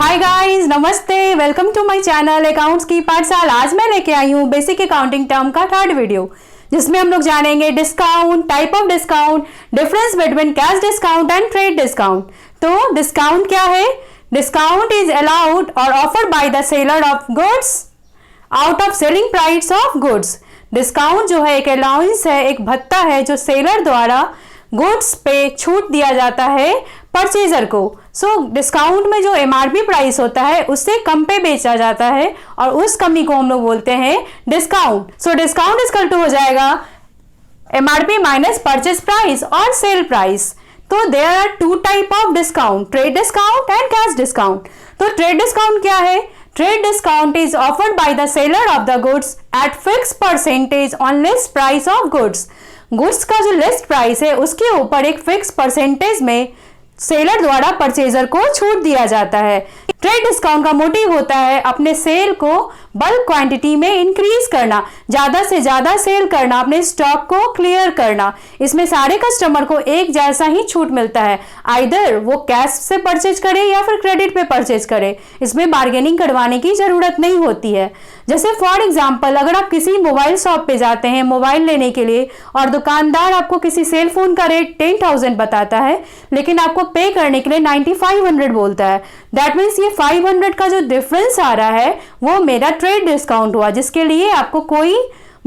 हाय guys, नमस्ते, welcome to my channel accounts की पाठशाला। आज मैं लेके आई हूँ बेसिक अकाउंटिंग टर्म का थर्ड वीडियो, जिसमें हम लोग जानेंगे discount, type of discount, difference between cash discount and trade discount. तो डिस्काउंट क्या है? डिस्काउंट इज अलाउड और offered by the seller of goods out of selling price of goods. Discount जो है एक अलाउंस है, एक भत्ता है जो सेलर द्वारा गुड्स पे छूट दिया जाता है परचेजर को। सो डिस्काउंट में जो एमआरपी प्राइस होता है उससे कम पे बेचा जाता है और उस कमी को हम लोग बोलते हैं discount. So discount equal to हो जाएगा एमआरपी माइनस परचेज प्राइस और सेल प्राइस। तो there are two type of discount, trade discount and cash discount. तो ट्रेड डिस्काउंट क्या है? Trade discount is offered by the seller of the goods at fix percentage on list price of goods. Goods का जो list price है उसके ऊपर एक fix percentage में सेलर द्वारा परचेजर को छूट दिया जाता है। ट्रेड डिस्काउंट का मोटिव होता है अपने सेल को बल्क क्वांटिटी में इंक्रीज करना, ज्यादा से ज्यादा सेल करना, अपने स्टॉक को क्लियर करना। इसमें सारे कस्टमर को एक जैसा ही छूट मिलता है, आइदर वो कैश से परचेज करे या फिर क्रेडिट पे परचेज करे। इसमें बार्गेनिंग करवाने की जरूरत नहीं होती है। जैसे फॉर एग्जाम्पल, अगर आप किसी मोबाइल शॉप पे जाते हैं मोबाइल लेने के लिए और दुकानदार आपको किसी सेल फोन का रेट 10,000 बताता है, लेकिन आपको पे करने के लिए 9,500 बोलता है, दैट मीन्स ये 500 का जो डिफरेंस आ रहा है वो मेरा ट्रेड डिस्काउंट हुआ, जिसके लिए आपको कोई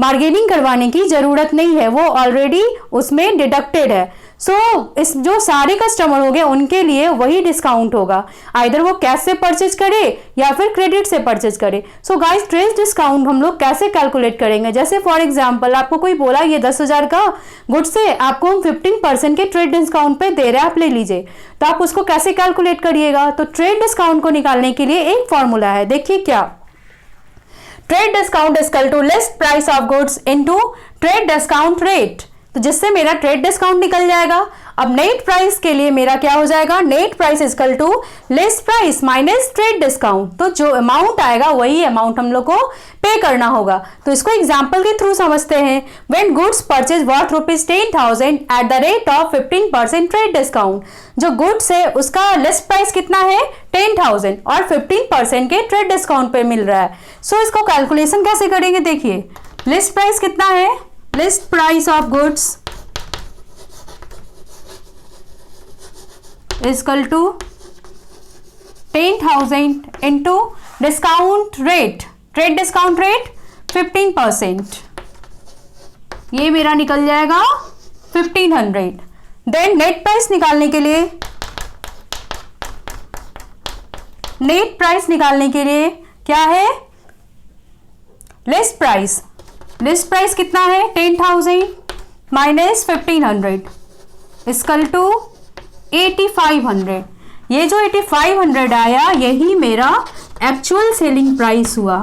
बार्गेनिंग करवाने की जरूरत नहीं है, वो ऑलरेडी उसमें डिडक्टेड है। सो इस जो सारे कस्टमर हो गए उनके लिए वही डिस्काउंट होगा, आइदर वो कैश से परचेज करे या फिर क्रेडिट से परचेज करे। सो गाइस, ट्रेड डिस्काउंट हम लोग कैसे कैलकुलेट करेंगे? जैसे फॉर एग्जांपल आपको कोई बोला ये 10,000 का गुड्स है, आपको हम 15% के ट्रेड डिस्काउंट पे दे रहे हैं, आप ले लीजिए। तो आप उसको कैसे कैलकुलेट करिएगा? तो ट्रेड डिस्काउंट को निकालने के लिए एक फॉर्मूला है, देखिए क्या। Trade discount is equal to list price of goods into trade discount rate. तो जिससे मेरा ट्रेड डिस्काउंट निकल जाएगा। अब नेट प्राइस के लिए मेरा क्या हो जाएगा? Net price is equal to list price minus trade discount. तो जो अमाउंट आएगा वही अमाउंट हम लोग को पे करना होगा। तो इसको एग्जांपल के थ्रू समझते हैं। When goods purchase worth ₹10,000 eight the rate of 15% trade discount. जो गुड्स है उसका लिस्ट प्राइस कितना है? 10,000 और 15% के ट्रेड डिस्काउंट पे मिल रहा है। सो इसको कैलकुलेशन कैसे करेंगे? देखिए, लिस्ट प्राइस कितना है? List price of goods is equal to 10,000 into discount rate, trade discount rate 15%, ये मेरा निकल जाएगा 1,500। देन नेट प्राइस निकालने के लिए, नेट प्राइस निकालने के लिए क्या है? लिस्ट प्राइस, लिस्ट प्राइस कितना है? 10,000 माइनस 1,500 इक्वल टू 8,500। ये जो 8,500 आया यही मेरा एक्चुअल सेलिंग प्राइस हुआ।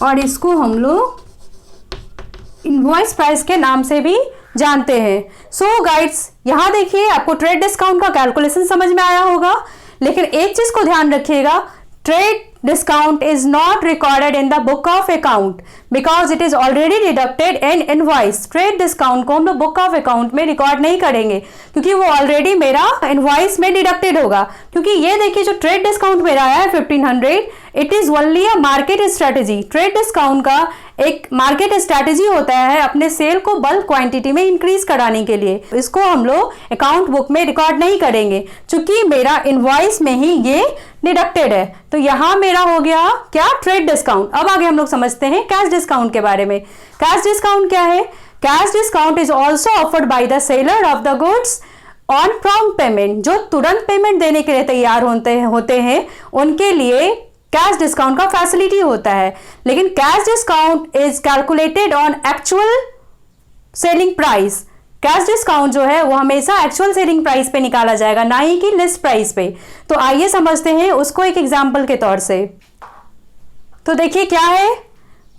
और इसको हम लोग इनवॉइस प्राइस के नाम से भी जानते हैं। सो गाइड्स, यहां देखिए आपको ट्रेड डिस्काउंट का कैलकुलेशन समझ में आया होगा, लेकिन एक चीज को ध्यान रखिएगा, trade discount is not recorded in the book of account because it is already deducted in invoice. Trade discount को हम लोग बुक ऑफ अकाउंट में रिकॉर्ड नहीं करेंगे क्योंकि वो ऑलरेडी मेरा इनवॉइस में डिडक्टेड होगा। क्योंकि ये देखिए जो ट्रेड डिस्काउंट मेरा आया है 1,500, it is only a market strategy. Trade discount का एक मार्केट स्ट्रेटेजी होता है अपने सेल को बल्क क्वांटिटी में इंक्रीज कराने के लिए। इसको हम लोग अकाउंट बुक में रिकॉर्ड नहीं करेंगे क्योंकि मेरा इनवॉइस में ही ये डिडक्टेड है। तो यहां मेरा हो गया क्या? Trade discount. अब आगे हम लोग समझते हैं कैश डिस्काउंट के बारे में। कैश डिस्काउंट क्या है? Cash discount is also offered by the seller of the goods on prompt payment. जो तुरंत पेमेंट देने के लिए तैयार होते हैं उनके लिए कैश डिस्काउंट का फैसिलिटी होता है। लेकिन cash discount is calculated on actual selling price. Cash discount जो है वो हमेशा एक्चुअल सेलिंग प्राइस पे निकाला जाएगा, ना ही कि लिस्ट प्राइस पे। तो आइए समझते हैं उसको एक एग्जांपल के तौर से। तो देखिए क्या है,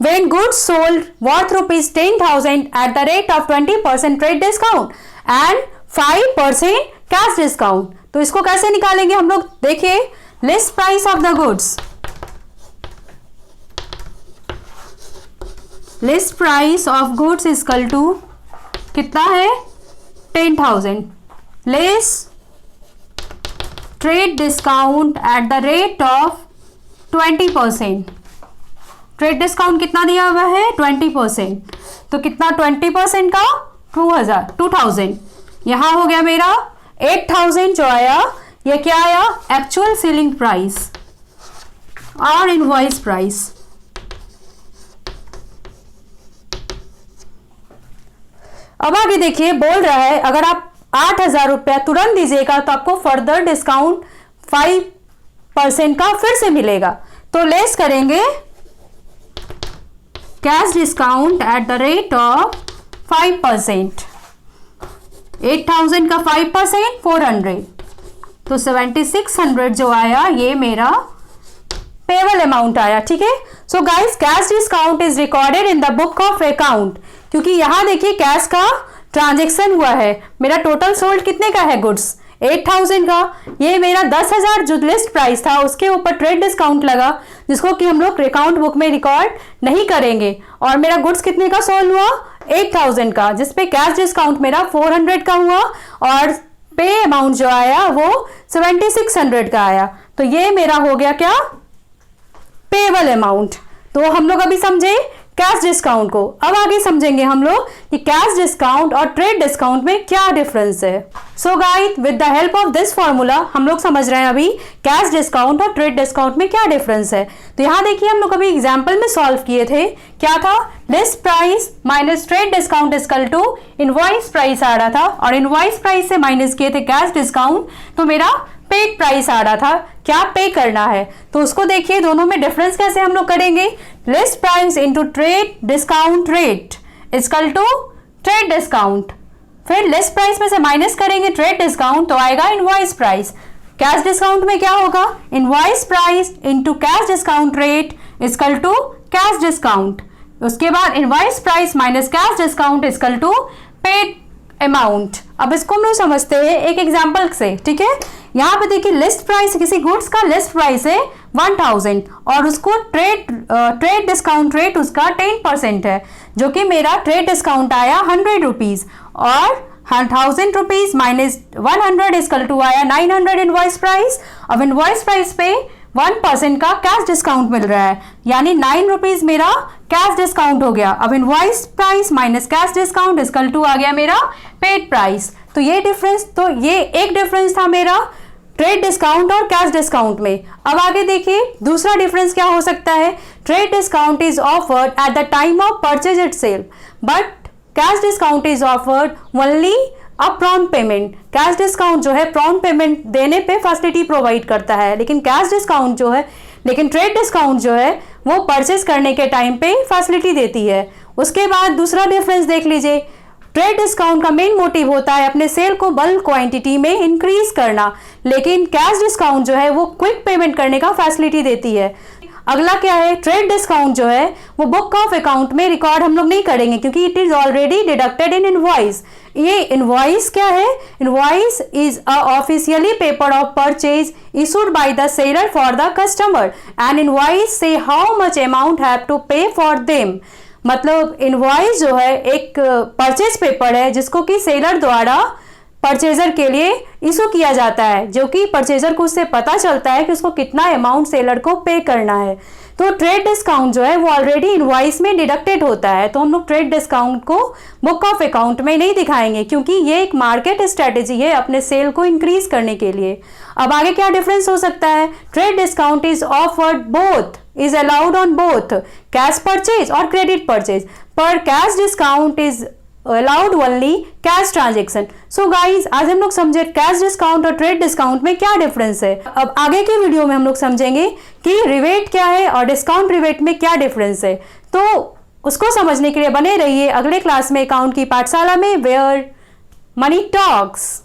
when goods sold worth ₹10,000 at the rate of 20% trade discount and 5% cash discount। तो इसको कैसे निकालेंगे हम लोग? देखिए, list price of the goods, list price of goods is equal to कितना है? 10,000 less trade discount at the rate of 20%। Trade discount कितना दिया हुआ है? 20%। तो कितना 20% का? 2000। यहां हो गया मेरा 8000 जो आया, ये क्या आया? एक्चुअल सेलिंग प्राइस और इनवॉइस प्राइस। अब आगे देखिए, बोल रहा है अगर आप 8000 रुपया तुरंत दीजिएगा तो आपको फर्दर डिस्काउंट 5% का फिर से मिलेगा। तो लेस करेंगे cash discount at the rate of 5%। 8000 का 5% 400, तो 7600 जो आया ये मेरा पेबल अमाउंट आया। ठीक है। So guys, cash discount is recorded in the book of account, क्योंकि यहां देखिए कैश का ट्रांजैक्शन हुआ है। मेरा टोटल सोल्ड कितने का है? गुड्स 8000 का। ये मेरा 10,000 जो लिस्ट प्राइस था उसके ऊपर ट्रेड डिस्काउंट लगा, जिसको कि हम लोग अकाउंट बुक में रिकॉर्ड नहीं करेंगे। और मेरा गुड्स कितने का सोल्ड हुआ? 8000 का, जिसपे कैश डिस्काउंट मेरा 400 का हुआ और पे अमाउंट जो आया वो 7600 का आया। तो ये मेरा हो गया क्या? Payable amount. तो हम लोग अभी समझे कैश डिस्काउंट को। अब आगे समझेंगे हम लोग कि कैश डिस्काउंट और ट्रेड डिस्काउंट में क्या डिफरेंस है। So guys, with the help of this formula हम लोग समझ रहे हैं अभी कैश डिस्काउंट और ट्रेड डिस्काउंट में क्या डिफरेंस है। तो यहां देखिए, हम लोग अभी एग्जाम्पल में सॉल्व किए थे। क्या था? List price minus trade discount equal to invoice price आ रहा था, और इनवॉइस प्राइस से माइनस किए थे कैश डिस्काउंट, तो मेरा पेड प्राइस आ रहा था। क्या पे करना है? तो उसको देखिए, दोनों में डिफरेंस कैसे हम लोग करेंगे। List price into trade discount rate equal to trade discount, फिर लिस्ट प्राइस में से माइनस करेंगे ट्रेड डिस्काउंट तो आएगा इनवॉइस प्राइस। कैश डिस्काउंट में क्या होगा? Invoice price into cash discount rate equal to cash discount. उसके बाद invoice price minus cash discount equal to paid amount. अब इसको हम लोग समझते हैं एक एग्जाम्पल से। ठीक है। यहाँ पे देखिए, लिस्ट प्राइस, किसी गुड्स का लिस्ट प्राइस है 1000 और उसको ट्रेड डिस्काउंट रेट उसका 10% है, जो कि मेरा ट्रेड डिस्काउंट आया 100 रुपीज, और 1000 रुपीज माइनस 100 इक्वल टू आया 900 इनवॉइस प्राइस। अब इनवॉइस प्राइस पे 1% का कैश डिस्काउंट मिल रहा है, यानी 9 रुपीज मेरा कैश डिस्काउंट हो गया। अब invoice price minus cash discount equal to आ गया मेरा पेड प्राइस। तो ये डिफरेंस, तो ये एक डिफरेंस था मेरा ट्रेड डिस्काउंट और कैश डिस्काउंट में। अब आगे देखिए, दूसरा डिफरेंस क्या हो सकता है। Trade discount is offered at the time of purchase at sale, but cash discount is offered only a prompt payment. Cash discount जो है प्रॉम्प्ट पेमेंट देने पे फैसिलिटी प्रोवाइड करता है, लेकिन ट्रेड डिस्काउंट जो है वो परचेज करने के टाइम पे फैसिलिटी देती है। उसके बाद दूसरा डिफरेंस देख लीजिए। ट्रेड डिस्काउंट का मेन मोटिव होता है अपने सेल को बल्क क्वांटिटी में इंक्रीज करना, लेकिन कैश डिस्काउंट जो है वो क्विक पेमेंट करने का फैसिलिटी देती है। अगला क्या है? ट्रेड डिस्काउंट जो है वो बुक ऑफ अकाउंट में रिकॉर्ड हम लोग नहीं करेंगे, क्योंकि it is already deducted in invoice. ये इनवॉइस क्या है? Invoice is a officially paper of purchase issued by the seller for the customer, and invoice से how much amount have to pay for them. मतलब invoice जो है एक purchase paper है जिसको कि सेलर द्वारा परचेजर के लिए इशू किया जाता है, जो कि परचेजर को उससे पता चलता है कि उसको कितना अमाउंट सेलर को पे करना है। तो ट्रेड डिस्काउंट जो है वो ऑलरेडी इनवॉइस में डिडक्टेड होता है, तो हम लोग ट्रेड डिस्काउंट को बुक ऑफ अकाउंट में नहीं दिखाएंगे, क्योंकि ये एक मार्केट स्ट्रेटेजी है अपने सेल को इंक्रीज करने के लिए। अब आगे क्या डिफरेंस हो सकता है? Trade discount is offered both, is allowed on both cash purchase और credit purchase, पर cash discount is allowed only cash transaction। So guys, आज हम लोग समझे कैश डिस्काउंट और ट्रेड डिस्काउंट में क्या डिफरेंस है। अब आगे के वीडियो में हम लोग समझेंगे कि रिबेट क्या है और डिस्काउंट रिबेट में क्या डिफरेंस है। तो उसको समझने के लिए बने रहिए अगले क्लास में अकाउंट की पाठशाला में, वेयर मनी टॉक्स।